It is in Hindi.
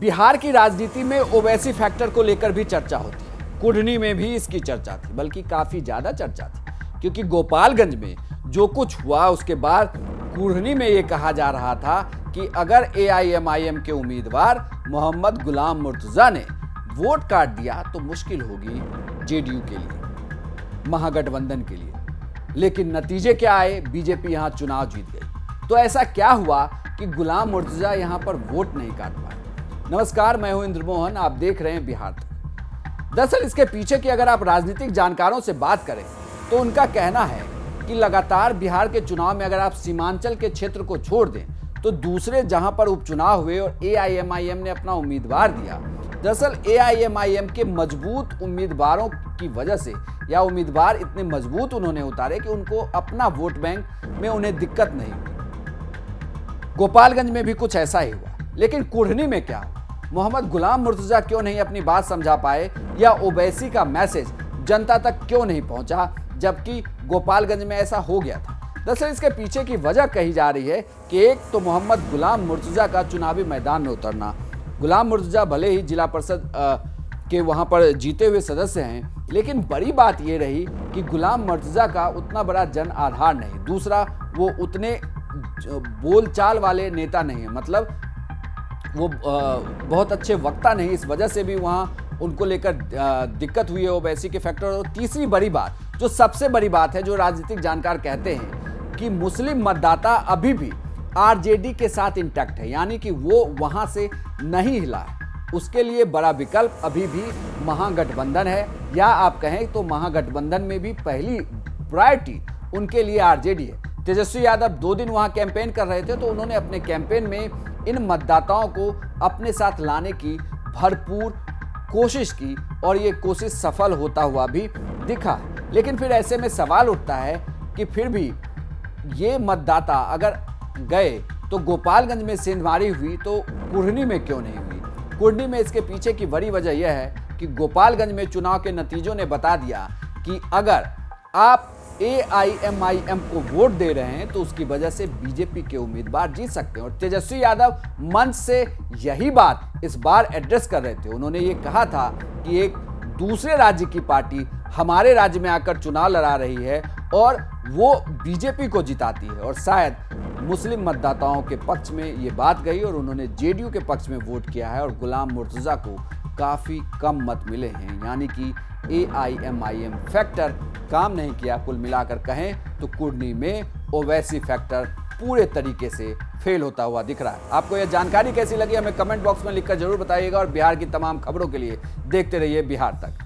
बिहार की राजनीति में ओवैसी फैक्टर को लेकर भी चर्चा होती है। कुढ़नी में भी इसकी चर्चा थी, बल्कि काफी ज्यादा चर्चा थी, क्योंकि गोपालगंज में जो कुछ हुआ उसके बाद कुढ़नी में यह कहा जा रहा था कि अगर एआईएमआईएम के उम्मीदवार मोहम्मद गुलाम मुर्तजा ने वोट काट दिया तो मुश्किल होगी जेडीयू के लिए, महागठबंधन के लिए। लेकिन नतीजे क्या आए? बीजेपी यहां चुनाव जीत गई। तो ऐसा क्या हुआ कि गुलाम मुर्तजा यहां पर वोट नहीं काट पाए? नमस्कार, मैं हूं इंद्रमोहन, आप देख रहे हैं बिहार तक। दरअसल इसके पीछे की अगर आप राजनीतिक जानकारों से बात करें तो उनका कहना है कि लगातार बिहार के चुनाव में अगर आप सीमांचल के क्षेत्र को छोड़ दें तो दूसरे जहां पर उपचुनाव हुए और एआईएमआईएम ने अपना उम्मीदवार दिया, दरअसल एआईएमआईएम के मजबूत उम्मीदवारों की वजह से, या उम्मीदवार इतने मजबूत उन्होंने उतारे कि उनको अपना वोट बैंक में उन्हें दिक्कत नहीं हुई। गोपालगंज में भी कुछ ऐसा ही हुआ। लेकिन कुढ़नी में क्या हुआ? मोहम्मद गुलाम मुर्तजा क्यों नहीं अपनी बात समझा पाए, या ओवैसी का मैसेज जनता तक क्यों नहीं पहुंचा, जबकि गोपालगंज में ऐसा हो गया था? दरअसल इसके पीछे की वजह कही जा रही है कि एक तो मोहम्मद गुलाम मुर्तजा का चुनावी मैदान में उतरना। गुलाम मुर्तजा भले ही जिला परिषद के वहां पर जीते हुए सदस्य हैं, लेकिन बड़ी बात यह रही कि गुलाम मुर्तजा का उतना बड़ा जन आधार नहीं। दूसरा, वो उतने बोलचाल वाले नेता नहीं है, मतलब वो बहुत अच्छे वक्ता नहीं। इस वजह से भी वहाँ उनको लेकर दिक्कत हुई है ओवैसी के फैक्टर। और तीसरी बड़ी बात, जो सबसे बड़ी बात है, जो राजनीतिक जानकार कहते हैं कि मुस्लिम मतदाता अभी भी आरजेडी के साथ इंटैक्ट है, यानी कि वो वहाँ से नहीं हिला है। उसके लिए बड़ा विकल्प अभी भी महागठबंधन है, या आप कहें तो महागठबंधन में भी पहली प्रायोरिटी उनके लिए आरजेडी है। तेजस्वी यादव 2 दिन वहाँ कैंपेन कर रहे थे, तो उन्होंने अपने कैंपेन में इन मतदाताओं को अपने साथ लाने की भरपूर कोशिश की, और ये कोशिश सफल होता हुआ भी दिखा। लेकिन फिर ऐसे में सवाल उठता है कि फिर भी ये मतदाता अगर गए तो गोपालगंज में सेंधमारी हुई, तो कुढ़नी में क्यों नहीं हुई? कुढ़नी में इसके पीछे की बड़ी वजह यह है कि गोपालगंज में चुनाव के नतीजों ने बता दिया कि अगर आप एआईएमआईएम को वोट दे रहे हैं तो उसकी वजह से बीजेपी के उम्मीदवार जीत सकते हैं। और तेजस्वी यादव मंच से यही बात इस बार एड्रेस कर रहे थे। उन्होंने ये कहा था कि एक दूसरे राज्य की पार्टी हमारे राज्य में आकर चुनाव लड़ा रही है और वो बीजेपी को जिताती है, और शायद मुस्लिम मतदाताओं के पक्ष में ये बात गई और उन्होंने जेडीयू के पक्ष में वोट किया है, और गुलाम मुर्तजा को काफ़ी कम मत मिले हैं। यानी कि एआईएमआईएम फैक्टर काम नहीं किया। कुल मिलाकर कहें तो कुढ़नी में ओवैसी फैक्टर पूरे तरीके से फेल होता हुआ दिख रहा है। आपको यह जानकारी कैसी लगी हमें कमेंट बॉक्स में लिखकर जरूर बताइएगा, और बिहार की तमाम खबरों के लिए देखते रहिए बिहार तक।